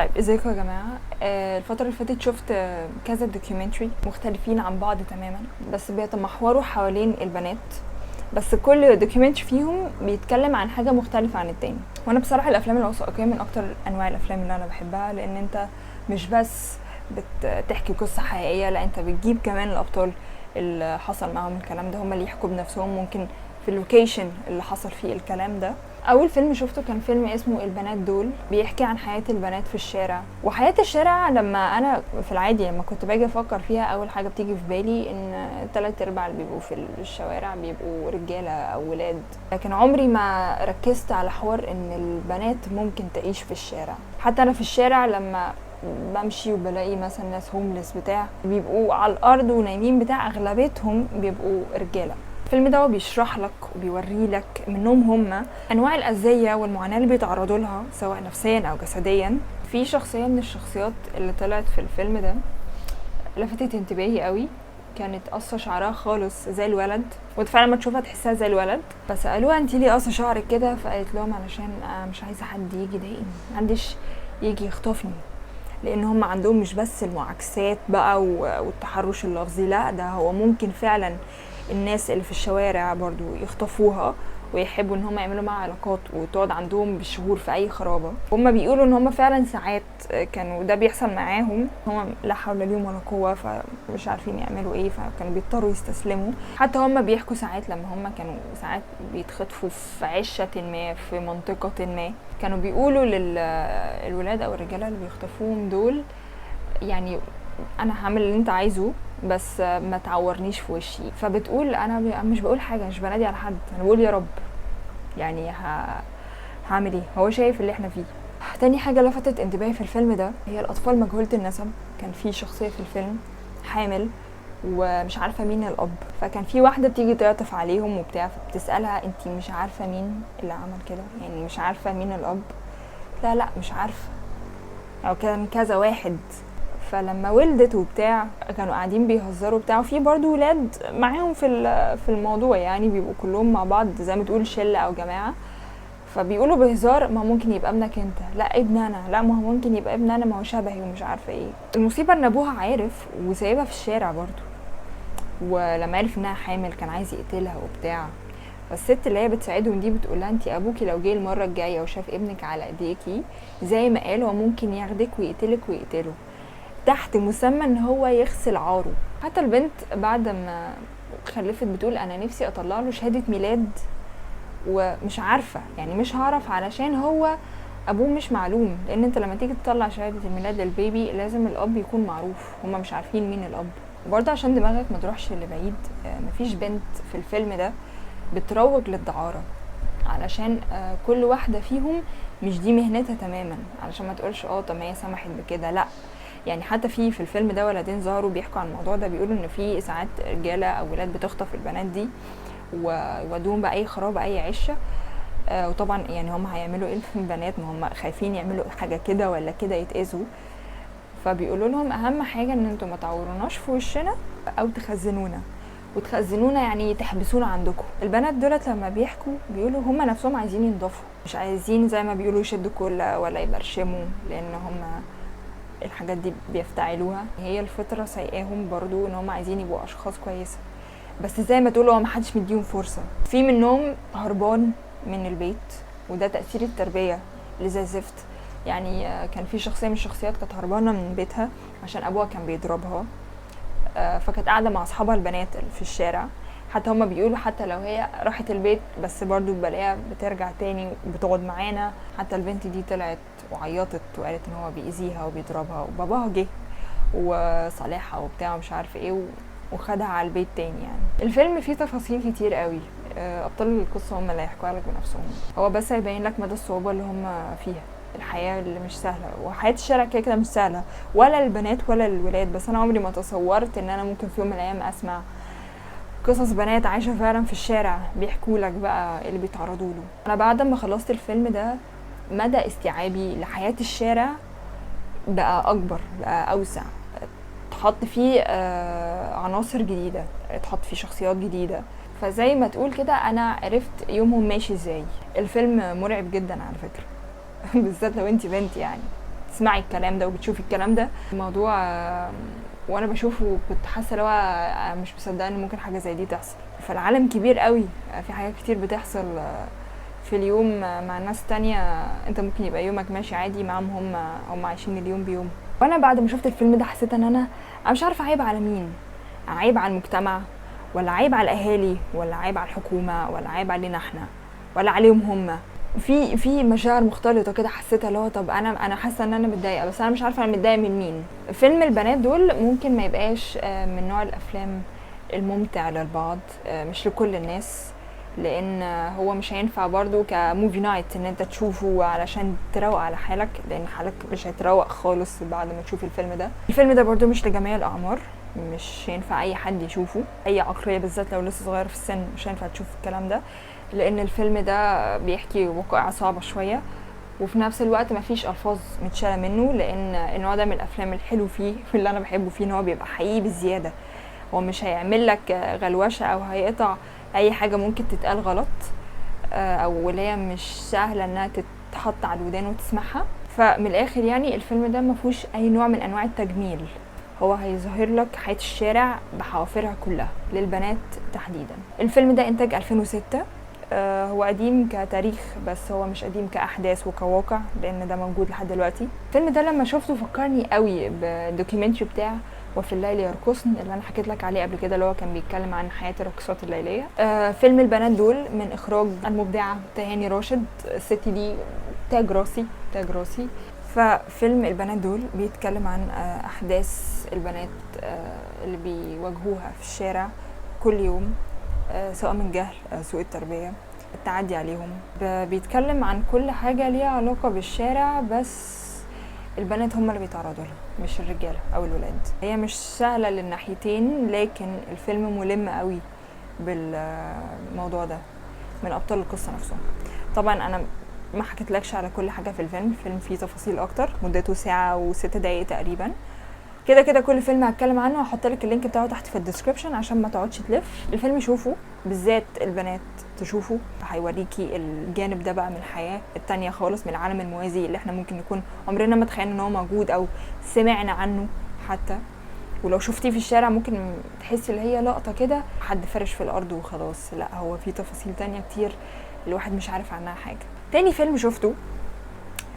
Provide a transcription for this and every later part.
طيب ازيكم يا جماعه. الفتره اللي فاتت شفت كذا دوكيومنتري مختلفين عن بعض تماما، بس بيتمحوروا حوالين البنات. بس كل دوكيومنتري فيهم بيتكلم عن حاجه مختلفه عن التاني. وانا بصراحه الافلام الوثائقيه من اكتر انواع الافلام اللي انا بحبها، لان انت مش بس بتحكي قصه حقيقيه، لا انت بتجيب كمان الابطال اللي حصل معاهم الكلام ده، هم اللي يحكوا بنفسهم، ممكن في اللوكيشن اللي حصل فيه الكلام ده. اول فيلم شفته كان فيلم اسمه البنات دول، بيحكي عن حياة البنات في الشارع. وحياة الشارع لما انا في العادي لما كنت باجي افكر فيها، اول حاجة بتيجي في بالي ان 3/4 اللي بيبقوا في الشوارع بيبقوا رجالة او ولاد، لكن عمري ما ركزت على حوار ان البنات ممكن تعيش في الشارع. حتى انا في الشارع لما بمشي وبلاقي مثلا ناس هوملس بتاع بيبقوا على الارض ونايمين بتاع، اغلبيتهم بيبقوا رجاله. الفيلم ده بيشرح لك وبيوري لك منهم هم انواع الاذيه والمعاناه اللي بيتعرضوا لها سواء نفسيا او جسديا. في شخصيه من الشخصيات اللي طلعت في الفيلم ده لفتت انتباهي قوي، كانت قصه شعرها خالص زي الولد، وانت فعلا لما تشوفها تحسها زي الولد. فسالوها انتي ليه قصه شعرك كده؟ فقالت لهم علشان مش عايزه حد يجي يضايقني، محدش يجي يخطفني، لان هم عندهم مش بس المعاكسات بقى والتحرش اللفظي، لا ده هو ممكن فعلا الناس اللي في الشوارع برضو يخطفوها ويحبوا ان هم يعملوا معاها علاقات وتقعد عندهم بالشهور في اي خرابه. هم بيقولوا ان هم فعلا ساعات كانوا ده بيحصل معاهم، هم لا حول لهم ولا قوه، فمش عارفين يعملوا ايه، فكانوا بيضطروا يستسلموا. حتى هم بيحكوا ساعات لما هم كانوا ساعات بيتخطفوا في عشه ما في منطقه ما، كانوا بيقولوا للولاد او الرجاله اللي بيخطفوهم دول يعني انا هعمل اللي انت عايزه بس ما تعورنيش في وشي. فبتقول انا مش بقول حاجه، مش بنادي على حد، انا بقول يا رب، يعني هعمل ايه؟ هو شايف اللي احنا فيه. تاني حاجه لفتت انتباهي في الفيلم ده هي الاطفال مجهوله النسب. كان في شخصيه في الفيلم حامل ومش عارفه مين الاب، فكان في واحده بتيجي تعطف عليهم وبتاع، فبتسالها انتي مش عارفه مين اللي عمل كده؟ يعني مش عارفه مين الاب؟ لا مش عارفه، او كان كذا واحد. فلما ولدت وبتاع كانوا قاعدين بيهزروا بتاع، وفي برضو ولاد معاهم في الموضوع، يعني بيبقوا كلهم مع بعض زي ما تقول شله او جماعه. فبيقولوا بهزار ما ممكن يبقى ابنك انت، لا ابن انا، لا ما هو ممكن يبقى ابن انا، ما هو شبهي ومش عارفه ايه. المصيبه ان ابوها عارف وسايبها في الشارع برضو، ولما عرف انها حامل كان عايز يقتلها وبتاع. فالست اللي هي بتساعدهم دي بتقول لها انتي ابوكي لو جه المره الجايه وشاف ابنك على ايديكي زي ما قال، هو ممكن ياخدك ويقتلك ويقتله تحت مسمى ان هو يغسل عاره. حتى البنت بعد ما خلفت بتقول انا نفسي اطلع له شهاده ميلاد، ومش عارفه يعني مش هعرف علشان هو ابوه مش معلوم، لان انت لما تيجي تطلع شهاده الميلاد للبيبي لازم الاب يكون معروف، هما مش عارفين مين الاب. وبرضه عشان دماغك ما تروحش لبعيد، مفيش بنت في الفيلم ده بتروج للدعاره، علشان كل واحده فيهم مش دي مهنتها تماما، علشان ما تقولش طب ما هي سمحت بكده، لا. يعني حتى في الفيلم ده ولدين ظهروا بيحكوا عن الموضوع ده، بيقولوا ان في ساعات رجاله او ولاد بتخطف البنات دي ويودوهم بقى اي خراب اي عشه. وطبعا يعني هم هيعملوا ايه في البنات؟ ما هم خايفين يعملوا حاجه كده ولا كده يتاذوا. فبيقولوا لهم اهم حاجه ان انتوا ما تعوروناش في وشنا او تخزنونا، وتخزنونا يعني تحبسونا عندكم. البنات دولت لما بيحكوا بيقولوا هم نفسهم عايزين ينضفوا، مش عايزين زي ما بيقولوا يشدوا كولا ولا يبرشموا، لان هم الحاجات دي بيفتعلوها، هي الفطره سايقاهم برضو ان هم عايزين يبقوا اشخاص كويسه، بس زي ما تقولوا هو محدش مديهم فرصه. في منهم هربان من البيت، وده تاثير التربيه اللي زي الزفت. يعني كان في شخصيه من الشخصيات كانت هربانه من بيتها عشان ابوها كان بيضربها، فكانت قاعده مع اصحابها البنات في الشارع. حتى هما بيقولوا حتى لو هي راحت البيت بس برضو بلاقيها بترجع تاني بتقعد معانا. حتى البنت دي طلعت وعيطت وقالت ان هو بيأذيها وبيضربها، وباباها جه وصالحها وبتاع ومش عارفه ايه وخدها على البيت تاني. يعني الفيلم فيه تفاصيل كتير قوي، ابطال القصه هم اللي هيحكوها لك بنفسهم، هو بس هيبين لك مدى الصعوبه اللي هم فيها، الحياه اللي مش سهله، وحياه الشارع كده مش سهله ولا البنات ولا الولاد. بس انا عمري ما تصورت ان انا ممكن في يوم من الايام اسمع قصص بنات عايشه فعلا في الشارع بيحكوا لك بقى اللي بيتعرضوا له. انا بعد ما خلصت الفيلم ده مدى استيعابي لحياه الشارع بقى اكبر، بقى اوسع، اتحط فيه عناصر جديده، اتحط فيه شخصيات جديده، فزي ما تقول كده انا عرفت يومهم ماشي ازاي. الفيلم مرعب جدا على فكره بالذات لو انت بنت يعني. بتسمعي الكلام ده وبتشوفي الكلام ده. الموضوع وانا بشوفه كنت حاسه لو مش مصدقه ان ممكن حاجه زي دي تحصل. فالعالم كبير قوي، في حاجات كتير بتحصل في اليوم مع ناس تانية. انت ممكن يبقى يومك ماشي عادي معاهم، هم عايشين اليوم بيوم. وانا بعد ما شفت الفيلم ده حسيت ان انا مش عارفه عيب على مين، عيب على المجتمع، ولا عيب على الاهالي، ولا عيب على الحكومه، ولا عيب علينا احنا، ولا عليهم هم. في مشاعر مختلطه كده حسيتها، اللي هو طب انا حاسه ان انا متضايقه، بس انا مش عارفه انا متضايقه من مين. فيلم البنات دول ممكن ما يبقاش من نوع الافلام الممتع للبعض، مش لكل الناس، لان هو مش هينفع برضو كموفي نايت ان انت تشوفه علشان تروق على حالك، لان حالك مش هتروق خالص بعد ما تشوف الفيلم ده. الفيلم ده برضو مش لجميع الاعمار، مش ينفع اي حد يشوفه، اي عقليه بالذات لو لسه صغير في السن مش هينفع تشوف الكلام ده، لان الفيلم ده بيحكي وقائع صعبه شويه، وفي نفس الوقت مفيش الفاظ متشاله منه، لان النوع ده من الافلام الحلو فيه واللي انا بحبه فيه ان هو بيبقى حقيقي بزياده. هو مش هيعمل لك غلوشه او هيقطع اي حاجه ممكن تتقال غلط، او اللي هي مش سهله انها تتحط على الودان وتسمعها. فمن الاخر يعني الفيلم ده مفهوش اي نوع من انواع التجميل، هو هيظهر لك حياة الشارع بحوافرها كلها للبنات تحديدا. الفيلم ده انتاج 2006، هو قديم كتاريخ بس هو مش قديم كأحداث وكواقع، لان ده موجود لحد دلوقتي. الفيلم ده لما شفته فكرني قوي بالدوكيومنتري بتاع وفي الليل يرقصن اللي انا حكيت لك عليه قبل كده، اللي هو كان بيتكلم عن حياة الراقصات الليلية. فيلم البنات دول من اخراج المبدعة تهاني راشد، الست دي تاج راسي. ففيلم البنات دول بيتكلم عن احداث البنات اللي بيواجهوها في الشارع كل يوم، سواء من جهل، سوء التربية، التعدي عليهم. بيتكلم عن كل حاجة ليها علاقة بالشارع، بس البنات هم اللي بيتعرضوا لها مش الرجالة او الولاد. هي مش سهلة للناحيتين، لكن الفيلم ملم قوي بالموضوع ده من ابطال القصة نفسهم. طبعا انا ما حكيتلكش على كل حاجه في الفيلم فيه تفاصيل اكتر، مدته ساعه و6 دقايق تقريبا. كده كل فيلم هتكلم عنه هحط لك اللينك بتاعه تحت في الديسكربشن عشان ما تقعدش تلف. الفيلم شوفه، بالذات البنات تشوفه، هيوريكي الجانب ده بقى من الحياه التانية خالص، من العالم الموازي اللي احنا ممكن نكون عمرنا ما تخيلنا ان هو موجود او سمعنا عنه حتى. ولو شفتيه في الشارع ممكن تحسي اللي هي لقطه كده حد فرش في الارض وخلاص، لا هو في تفاصيل تانية كتير الواحد مش عارف عنها حاجه. تاني فيلم شفته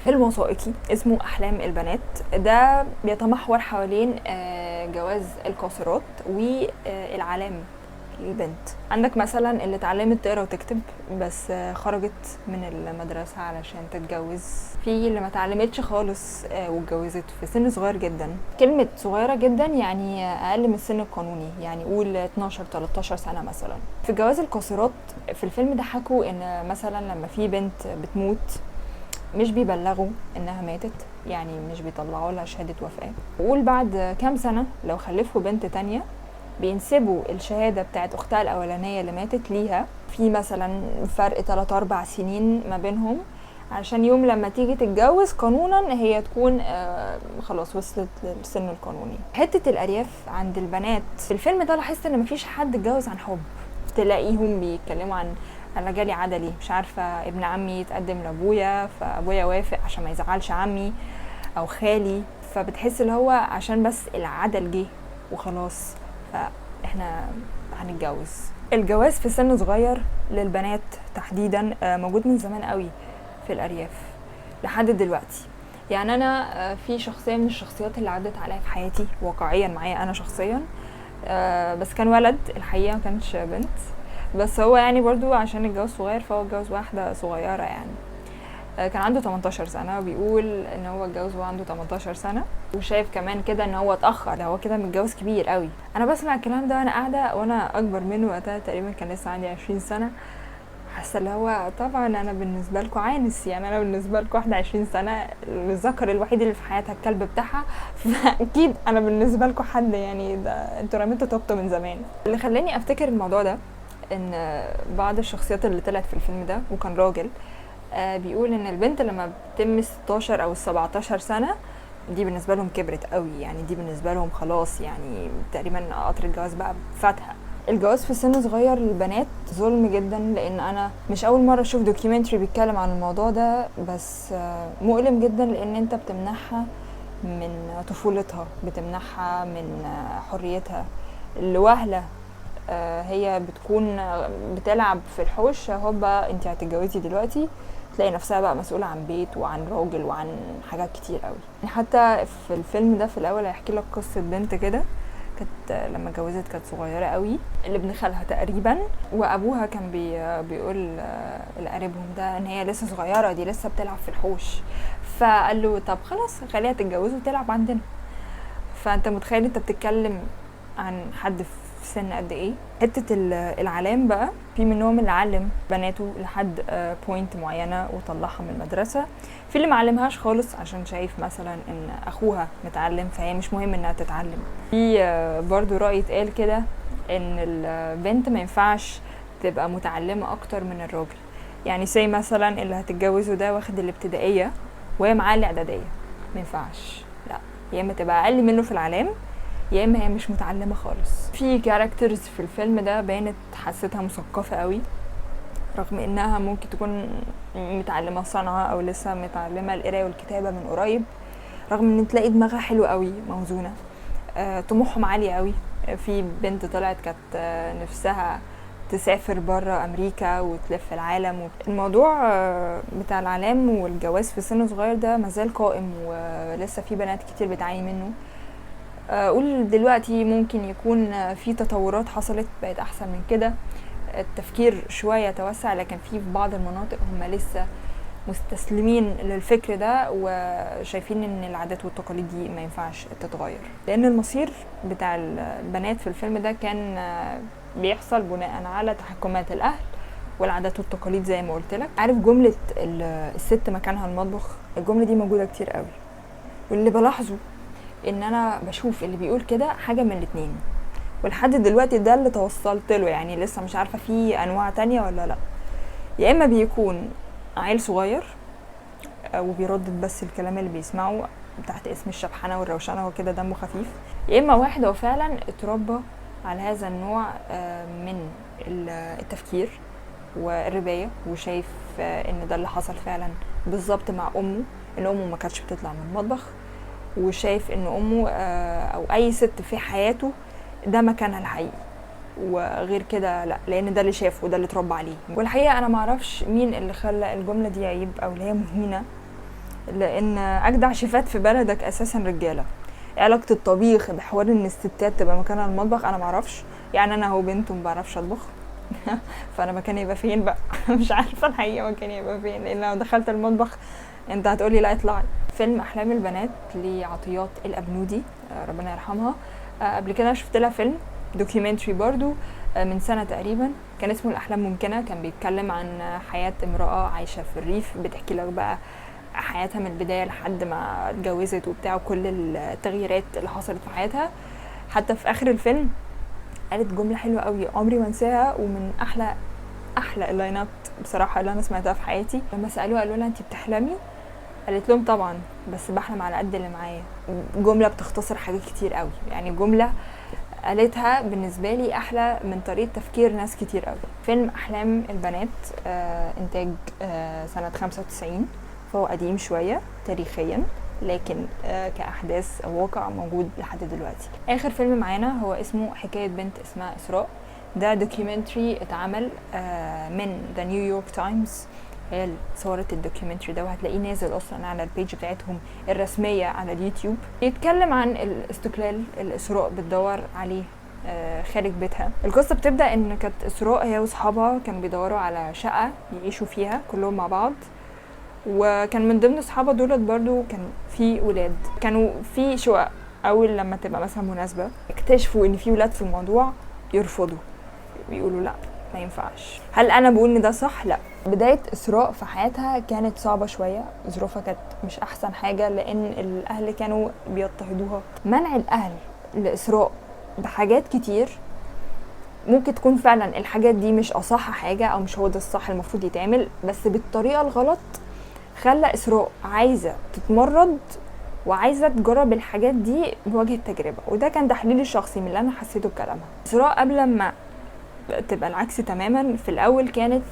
فيلم وثائقي اسمه أحلام البنات. ده بيتمحور حوالين جواز القاصرات والعلام البنت. عندك مثلا اللي اتعلمت تقرا وتكتب بس خرجت من المدرسة علشان تتجوز، في اللي ما اتعلمتش خالص واتجوزت في سن صغير جدا. كلمة صغيرة جدا يعني أقل من السن القانوني، يعني قول 12-13 سنة مثلا. في جواز القاصرات في الفيلم ده حكوا ان مثلا لما في بنت بتموت مش بيبلغوا انها ماتت، يعني مش بيطلعوا لها شهادة وفاة، وقول بعد كام سنة لو خلفوا بنت تانية بينسبوا الشهادة بتاعت اختها الاولانية اللي ماتت ليها، في مثلا فرق 3-4 سنين ما بينهم، عشان يوم لما تيجي تتجوز قانونا هي تكون خلاص وصلت للسن القانوني. حتة الارياف عند البنات في الفيلم ده لاحظت ان مفيش حد اتجوز عن حب، تلاقيهم بيتكلموا عن انا جالي عدلي، مش عارفه ابن عمي يتقدم لابويا فابويا وافق عشان ما يزعلش عمي او خالي، فبتحس اللي هو عشان بس العدل جه وخلاص فاحنا هنتجوز. الجواز في سن صغير للبنات تحديدا موجود من زمان قوي في الارياف لحد دلوقتي. يعني انا في شخصيه من الشخصيات اللي عدت عليا في حياتي واقعيا معايا انا شخصيا، بس كان ولد الحقيقه، ما كانش بنت، بس هو يعني برضو عشان الجواز صغير فهو اتجوز واحدة صغيرة يعني. كان عنده 18 سنة وبيقول ان هو اتجوز وهو عنده 18 سنة، وشايف كمان كده ان هو اتأخر، هو كده متجوز كبير قوي. انا بسمع الكلام ده وانا قاعدة وانا اكبر منه وقتها تقريبا كان لسه عندي 20 سنة، حاسة اللي هو طبعا انا بالنسبة لكم عانس، يعني انا بالنسبة لكم واحدة 20 سنة الذكر الوحيد اللي في حياتها الكلب بتاعها، فاكيد انا بالنسبة لكم حد يعني ده انتوا رميتوا طبطة من زمان. اللي خلاني افتكر الموضوع ده ان بعض الشخصيات اللي طلعت في الفيلم ده وكان راجل بيقول ان البنت لما بتتم 16 او 17 سنة دي بالنسبة لهم كبرت قوي، يعني دي بالنسبة لهم خلاص يعني تقريبا قطر الجواز بقى فاتها، الجواز في سن صغير للبنات ظلم جدا، لان انا مش اول مره اشوف دوكيومنتري بيتكلم عن الموضوع ده، بس مؤلم جدا، لان انت بتمنحها من طفولتها، بتمنحها من حريتها الوهله. هي بتكون بتلعب في الحوش، هوبا انت هتتجوزي دلوقتي، تلاقي نفسها بقى مسؤولة عن بيت وعن راجل وعن حاجات كتير قوي. حتى في الفيلم ده في الاول هيحكي لك قصة بنت كده كانت لما اتجوزت كانت صغيرة قوي، اللي ابن خالها تقريبا، وابوها كان بيقول لقريبهم ده ان هي لسه صغيرة، دي لسه بتلعب في الحوش، فقال له طب خلاص خليها تتجوز وتلعب عندنا. فانت متخيل انت بتتكلم عن حد في سن قد ايه. حته العلام بقى، في منهم اللي علم بناته لحد بوينت معينه وطلعها من المدرسه، في اللي معلمهاش خالص عشان شايف مثلا ان اخوها متعلم فهي مش مهم انها تتعلم. في برضو رأي اتقال كده ان البنت ما ينفعش تبقى متعلمه اكتر من الراجل، يعني زي مثلا اللي هتتجوزه ده واخد الابتدائيه وهي معاه الاعداديه، ما ينفعش، لا، يا اما تبقى اقل منه في العلام يا اما هي مش متعلمه خالص. في كاركترز في الفيلم ده بانت حسيتها مثقفه قوي، رغم انها ممكن تكون متعلمه صنعه او لسه متعلمه القرايه والكتابه من قريب، رغم ان تلاقي دماغها حلوه قوي موزونه، طموحهم عالي قوي. في بنت طلعت كانت نفسها تسافر بره امريكا وتلف العالم. الموضوع بتاع العلام والجواز في سن صغير ده مازال قائم، ولسه في بنات كتير بتعاني منه. اقول دلوقتي ممكن يكون في تطورات حصلت بقت احسن من كده، التفكير شويه توسع، لكن في بعض المناطق هم لسه مستسلمين للفكر ده وشايفين ان العادات والتقاليد دي ما ينفعش تتغير، لان المصير بتاع البنات في الفيلم ده كان بيحصل بناء على تحكمات الاهل والعادات والتقاليد. زي ما قلت لك، عارف جمله الست مكانها المطبخ؟ الجمله دي موجوده كتير قوي، واللي بلاحظه ان انا بشوف اللي بيقول كده حاجه من الاتنين، ولحد دلوقتي ده اللي توصلت له، يعني لسه مش عارفه في انواع تانية ولا لا. يا اما بيكون عيل صغير وبيردد بس الكلام اللي بيسمعه تحت اسم الشبحنه والروشنه وكده دمه خفيف، يا اما واحد هو فعلا اتربى على هذا النوع من التفكير والربايه، وشايف ان ده اللي حصل فعلا بالظبط مع امه، ان امه ما كانتش بتطلع من المطبخ، وشايف ان امه او اي ست في حياته ده مكانها الحقيقي، وغير كده لا، لان ده اللي شافه وده اللي اتربى عليه. والحقيقه انا معرفش مين اللي خلى الجمله دي عيب او اللي هي مهينه، لان اجدع شيفات في بلدك اساسا رجاله. علاقه الطبيخ بحوار ان الستات تبقى مكانها المطبخ انا معرفش، يعني انا هو بنت وما بعرفش اطبخ فانا مكاني يبقى فين بقى؟ مش عارفه الحقيقه مكاني يبقى فين، لان لو دخلت المطبخ انت هتقولي لا اطلعي. فيلم احلام البنات لعطيات الابنودي ربنا يرحمها، قبل كده شفت لها فيلم دوكيومنتري برضو من سنه تقريبا، كان اسمه الاحلام ممكنه، كان بيتكلم عن حياه امراه عايشه في الريف، بتحكي لك بقى حياتها من البدايه لحد ما اتجوزت وبتاع، وكل التغييرات اللي حصلت في حياتها. حتى في اخر الفيلم قالت جمله حلوه قوي عمري ما انساها، ومن احلى اللاينات بصراحه اللي انا سمعتها في حياتي. لما سالوها قالوا لها انت بتحلمي؟ قالت لهم طبعا، بس بحلم على قد اللي معايا. جمله بتختصر حاجات كتير قوي، يعني جمله قالتها بالنسبه لي احلى من طريقه تفكير ناس كتير قوي. فيلم احلام البنات انتاج سنه 95، فهو قديم شويه تاريخيا، لكن كاحداث واقع موجود لحد دلوقتي. اخر فيلم معانا هو اسمه حكايه بنت اسمها اسراء، ده دوكيومنتري اتعمل من ذا نيويورك تايمز، هي صورت الدوكيومنتري ده، وهتلاقيه نازل اصلا على البيج بتاعتهم الرسميه على اليوتيوب. يتكلم عن الاستقلال اللي اسراء بتدور عليه خارج بيتها. القصه بتبدا ان كانت اسراء هي واصحابها كانوا بيدوروا على شقه يعيشوا فيها كلهم مع بعض، وكان من ضمن اصحابها دولت برضو كان في ولاد، كانوا في شقق اول لما تبقى مثلا مناسبه اكتشفوا ان في ولاد في الموضوع يرفضوا، بيقولوا لا ما ينفعش. هل انا بقول ان ده صح؟ لا. بدايه اسراء في حياتها كانت صعبه شويه، ظروفها كانت مش احسن حاجه، لان الاهل كانوا بيضطهدوها. منع الاهل لاسراء بحاجات كتير ممكن تكون فعلا الحاجات دي مش اصح حاجه او مش هو ده الصح المفروض يتعمل، بس بالطريقه الغلط خلى اسراء عايزه تتمرد وعايزه تجرب الحاجات دي بوجه التجربه، وده كان تحليلي الشخصي من اللي انا حسيته بكلامها. اسراء قبل ما تبقى العكس تماما. في الاول كانت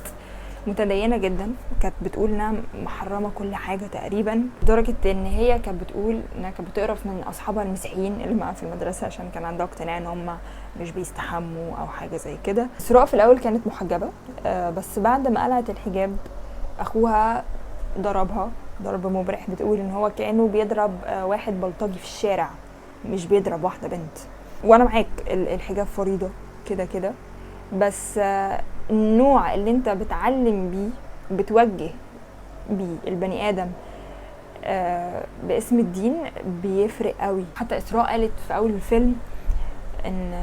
متدينه جدا، كانت بتقول انها محرمه كل حاجه تقريبا، لدرجه ان هي كانت بتقول انها كانت بتقرف من اصحابها المسيحيين اللي معاها في المدرسه عشان كان عندها اقتناع ان هم مش بيستحموا او حاجه زي كده. اسراء في الاول كانت محجبه، بس بعد ما قلعت الحجاب اخوها ضربها ضرب مبرح. بتقول ان هو كانه بيضرب واحد بلطجي في الشارع، مش بيضرب واحده بنت. وانا معاك، الحجاب فريضه كده كده، بس النوع اللي انت بتعلم بيه بتوجه بيه البني ادم باسم الدين بيفرق قوي. حتى اسراء قالت في اول الفيلم ان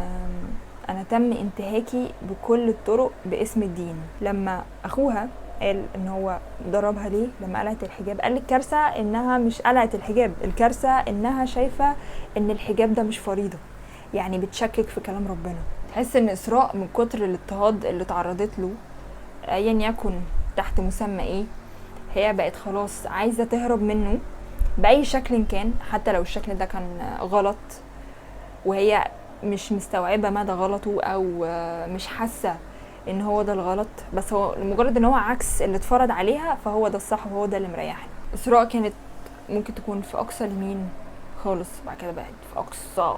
انا تم انتهاكي بكل الطرق باسم الدين. لما اخوها قال ان هو ضربها ليه لما قلعت الحجاب، قال الكارثه انها مش قلعت الحجاب، الكارثه انها شايفه ان الحجاب ده مش فريضه، يعني بتشكك في كلام ربنا. تحس ان اسراء من كتر الاضطهاد اللي تعرضت له ايا يكن تحت مسمى ايه، هي بقت خلاص عايزه تهرب منه باي شكل كان، حتى لو الشكل ده كان غلط وهي مش مستوعبه مدى غلطه او مش حاسه ان هو ده الغلط، بس هو لمجرد ان هو عكس اللي اتفرض عليها فهو ده الصح وهو ده اللي مريحني. اسراء كانت ممكن تكون في اقصى اليمين خالص، بعد كده بقت في اقصى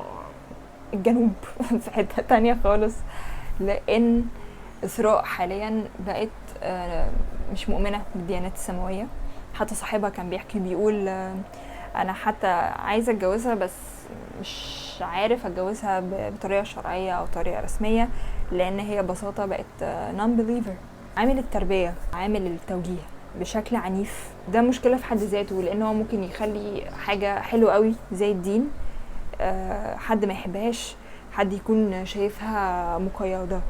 الجنوب في حته تانية خالص، لان اسراء حاليا بقت مش مؤمنه بالديانات السماويه. حتى صاحبها كان بيحكي بيقول انا حتى عايزه اتجوزها بس مش عارف اتجوزها بطريقه شرعيه او طريقه رسميه، لان هي ببساطه بقت نون بليفر. عامل التربيه، عامل التوجيه بشكل عنيف، ده مشكله في حد ذاته، لان هو ممكن يخلي حاجه حلوه قوي زي الدين حد ما يحبهاش، حد يكون شايفها مقيده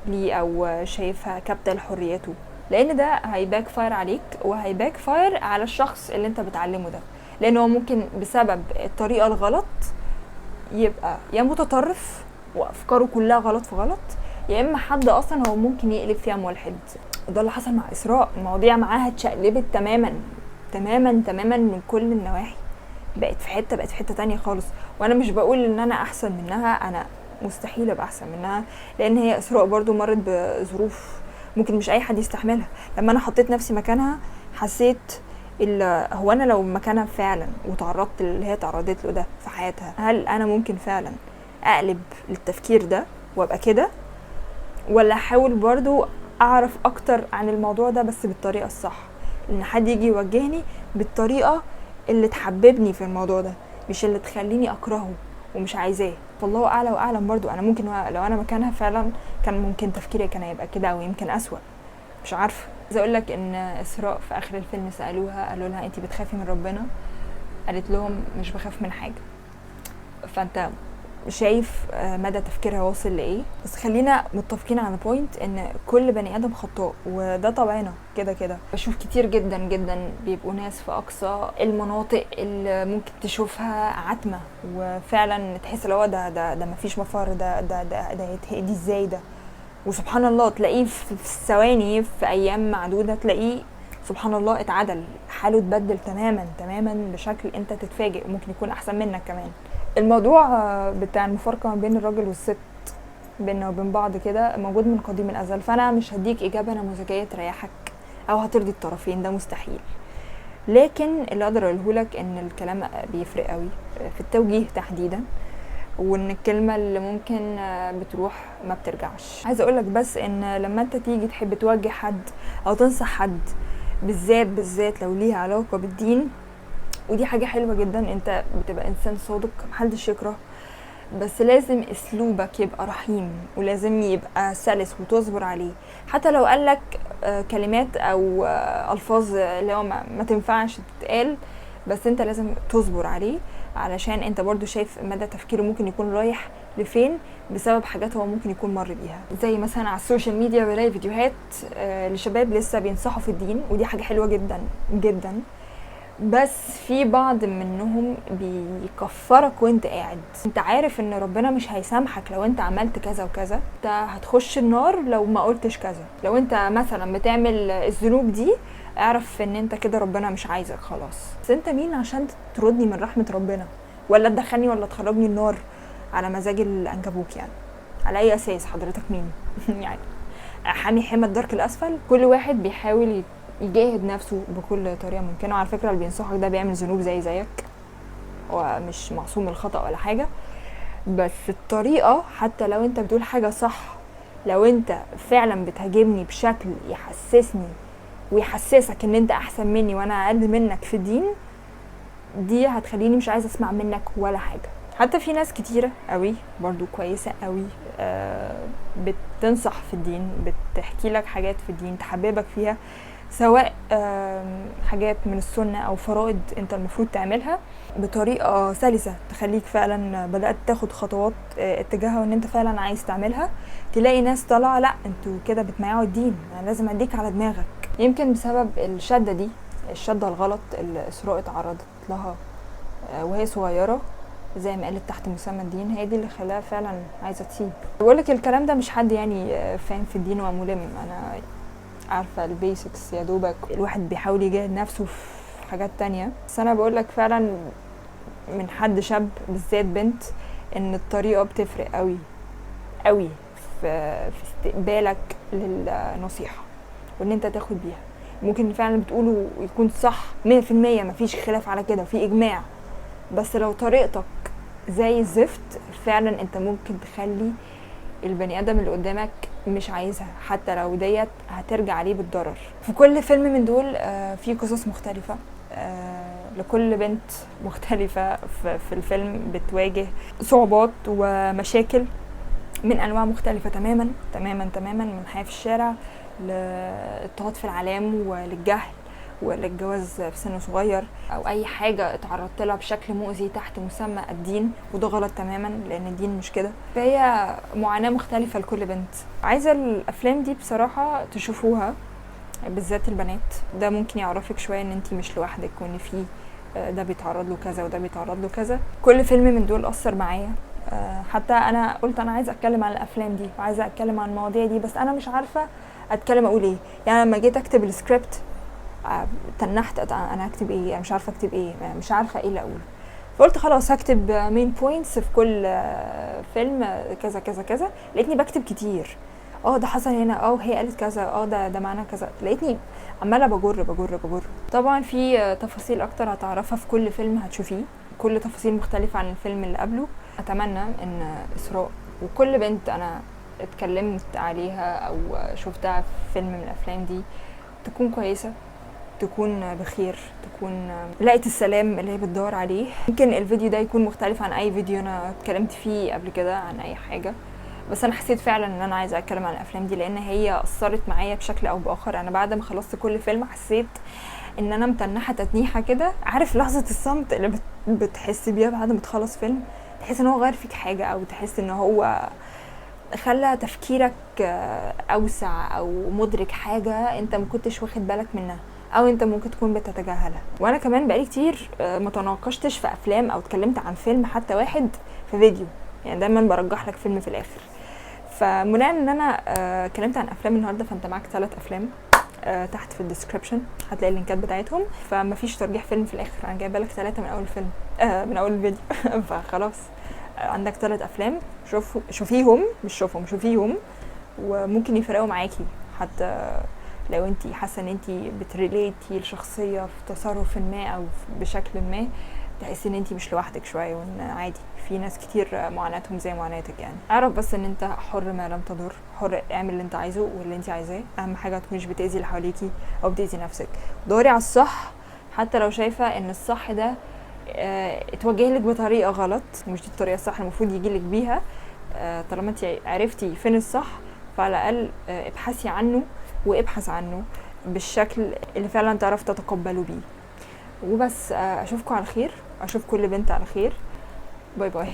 ليه او شايفها كابته لحريته، لان ده هيباك فاير عليك وهيباك فاير على الشخص اللي انت بتعلمه ده، لان هو ممكن بسبب الطريقه الغلط يبقى يا متطرف وافكاره كلها غلط في غلط، يا اما حد اصلا هو ممكن يقلب فيها ملحد. وده اللي حصل مع اسراء. المواضيع معاها اتشقلبت تماما تماما تماما من كل النواحي، بقت في حته تانية خالص. وانا مش بقول ان انا احسن منها، انا مستحيل ابقى احسن منها، لان هي اسراء برضو مرت بظروف ممكن مش اي حد يستحملها. لما انا حطيت نفسي مكانها حسيت هو انا لو مكانها فعلا وتعرضت اللي هي تعرضت له ده في حياتها، هل انا ممكن فعلا اقلب التفكير ده وابقى كده، ولا احاول برضو اعرف اكتر عن الموضوع ده بس بالطريقه الصح، ان حد يجي يوجهني بالطريقه اللي تحببني في الموضوع ده، مش اللي تخليني اكرهه ومش عايزاه. فالله اعلى واعلم. برضو انا ممكن لو انا مكانها فعلا كان ممكن تفكيري كان هيبقى كده او يمكن اسوأ، مش عارفه. عايزه اقول لك ان اسراء في اخر الفيلم سالوها قالوا لها انت بتخافي من ربنا؟ قالت لهم مش بخاف من حاجه. فانت شايف مدى تفكيرها واصل لايه. بس خلينا متفقين على بوينت ان كل بني ادم خطاء، وده طبعنا كده كده. بشوف كتير جدا جدا بيبقوا ناس في اقصى المناطق اللي ممكن تشوفها عتمه، وفعلا تحس لو ده مفيش مفر، ده يتهدي ازاي ده، وسبحان الله تلاقيه في ثواني، في ايام معدوده تلاقيه سبحان الله اتعدل، حاله اتبدل تماما تماما بشكل انت تتفاجئ ممكن يكون احسن منك كمان. الموضوع بتاع المفارقه ما بين الراجل والست بيننا وبين بعض كده موجود من قديم الازل، فانا مش هديك اجابه نموذجيه تريحك او هترضي الطرفين، ده مستحيل. لكن اللي اقدر اقوله لك ان الكلام بيفرق قوي في التوجيه تحديدا، وان الكلمه اللي ممكن بتروح ما بترجعش. عايزه اقولك بس ان لما انت تيجي تحب توجه حد او تنصح حد، بالذات لو ليها علاقه بالدين، ودي حاجه حلوه جدا، انت بتبقى انسان صادق محدش يكره، بس لازم اسلوبك يبقى رحيم ولازم يبقى سلس وتصبر عليه. حتى لو قالك كلمات او الفاظ اللي هو ما تنفعش تتقال، بس انت لازم تصبر عليه، علشان انت برضو شايف مدى تفكيره ممكن يكون رايح لفين بسبب حاجات هو ممكن يكون مر بيها. زي مثلا على السوشيال ميديا بلاقي فيديوهات لشباب لسه بينصحوا في الدين، ودي حاجة حلوة جدا جدا، بس في بعض منهم بيكفرك وانت قاعد. انت عارف ان ربنا مش هيسامحك لو انت عملت كذا وكذا، انت هتخش النار لو ما قلتش كذا. لو انت مثلا بتعمل الذنوب دي اعرف ان انت كده ربنا مش عايزك خلاص. بس انت مين عشان تطردني من رحمة ربنا، ولا تدخلني ولا تخرجني النار على مزاج العنكبوت يعني؟ على اي اساس حضرتك مين؟ يعني حامي حمى الدرك الاسفل. كل واحد بيحاول يجاهد نفسه بكل طريقه ممكنه، وعلى فكره اللي بينصحك ده بيعمل ذنوب زيك، ومش معصوم الخطا ولا حاجه، بس الطريقه حتى لو انت بتقول حاجه صح، لو انت فعلا بتهاجمني بشكل يحسسني ويحسسك ان انت احسن مني وانا اقل منك في الدين، دي هتخليني مش عايزه اسمع منك ولا حاجه. حتى في ناس كتيره قوي برضو كويسه قوي بتنصح في الدين، بتحكي لك حاجات في الدين تحببك فيها، سواء حاجات من السنه او فرائض انت المفروض تعملها بطريقه سلسه تخليك فعلا بدات تاخد خطوات اتجاهها وان انت فعلا عايز تعملها. تلاقي ناس طالعه لا انتوا كده بتميعوا الدين، انا لازم اديك على دماغك. يمكن بسبب الشده دي، الشده الغلط اللي اسراء اتعرضت لها وهي صغيره زي ما قالت تحت مسمى الدين، هي دي اللي خلاها فعلا عايزه تسيب. بقولك الكلام ده مش حد يعني فاهم في الدين وملم، انا عارفه البيسكس يا دوبك، الواحد بيحاول يجاهد نفسه في حاجات تانية، بس انا بقولك فعلا من حد شاب بالذات بنت ان الطريقه بتفرق قوي قوي في استقبالك للنصيحه وان انت تاخد بيها. ممكن فعلا بتقوله يكون صح 100%، مفيش خلاف على كده وفي اجماع، بس لو طريقتك زي الزفت فعلا انت ممكن تخلي البني ادم اللي قدامك مش عايزها، حتى لو ديت هترجع عليه بالضرر. في كل فيلم من دول في قصص مختلفة، لكل بنت مختلفة في الفيلم بتواجه صعوبات ومشاكل من انواع مختلفة تماما تماما تماما، من حياة في الشارع للاضطهاد في العلام وللجهل وللجواز في سن صغير او اي حاجه اتعرضت لها بشكل مؤذي تحت مسمى الدين، وده غلط تماما لان الدين مش كده. فهي معاناه مختلفه لكل بنت. عايزه الافلام دي بصراحه تشوفوها، بالذات البنات، ده ممكن يعرفك شويه ان انتي مش لوحدك وان في ده بيتعرض له كذا وده بيتعرض له كذا. كل فيلم من دول اثر معايا، حتى انا قلت انا عايزه اتكلم عن الافلام دي وعايزه اتكلم عن المواضيع دي، بس انا مش عارفه اتكلم اقول ايه. يعني لما جيت اكتب السكريبت تنحت انا هكتب ايه، انا مش عارفه اكتب ايه، مش عارفه ايه اللي اقوله، فقلت خلاص هكتب مين بوينتس في كل فيلم كذا كذا كذا. لقيتني بكتب كتير، ده حصل هنا، وهي قالت كذا، ده معنى كذا، لقيتني عماله بجر. طبعا في تفاصيل اكتر هتعرفها في كل فيلم هتشوفيه، كل تفاصيل مختلفه عن الفيلم اللي قبله. اتمنى ان اسراء وكل بنت انا اتكلمت عليها او شفتها في فيلم من الافلام دي تكون كويسه، تكون بخير، تكون لقيت السلام اللي هي بتدور عليه. يمكن الفيديو ده يكون مختلف عن اي فيديو انا اتكلمت فيه قبل كده عن اي حاجه، بس انا حسيت فعلا ان انا عايزه اتكلم عن الافلام دي لان هي اثرت معايا بشكل او باخر. انا بعد ما خلصت كل فيلم حسيت ان انا متنحه تتنيحه كده، عارف لحظه الصمت اللي بتحس بيها بعد ما تخلص فيلم، تحس ان هو غير فيك حاجه او تحس ان هو خلى تفكيرك اوسع او مدرك حاجه انت ما كنتش واخد بالك منها او انت ممكن تكون بتتجاهلها. وانا كمان بقالي كتير ما تناقشتش في افلام او اتكلمت عن فيلم حتى واحد في فيديو، يعني دايما برجح لك فيلم في الاخر. فبناء ان انا اتكلمت عن افلام النهارده، فانت معاك 3 افلام تحت في الديسكريبشن هتلاقي اللينكات بتاعتهم، فمفيش ترجيح فيلم في الاخر، انا جايبه لك 3 من اول فيلم من اول الفيديو فخلاص عندك 3 افلام شوفيهم وممكن يفرقوا معاكي، حتى لو انتي حاسه ان انتي بتريليتي لشخصيه في تصرف ما او بشكل ما، تحسي ان انتي مش لوحدك شويه وان عادي في ناس كتير معاناتهم زي معاناتك. يعني اعرف بس ان انت حر ما لم تضر، حر اعمل اللي انت عايزه واللي انت عايزاه، اهم حاجه تكونيش بتاذي اللي حواليكي او بتاذي نفسك. دوري على الصح حتى لو شايفه ان الصح ده اتوجه لك بطريقه غلط ومش دي الطريقه الصح المفروض يجي لك بيها. طالما انت عرفتي فين الصح فعلى الاقل ابحثي عنه وابحث عنه بالشكل اللي فعلا تعرف تتقبلوا بيه. وبس اشوفكم على خير، اشوف كل بنت على خير. باي باي.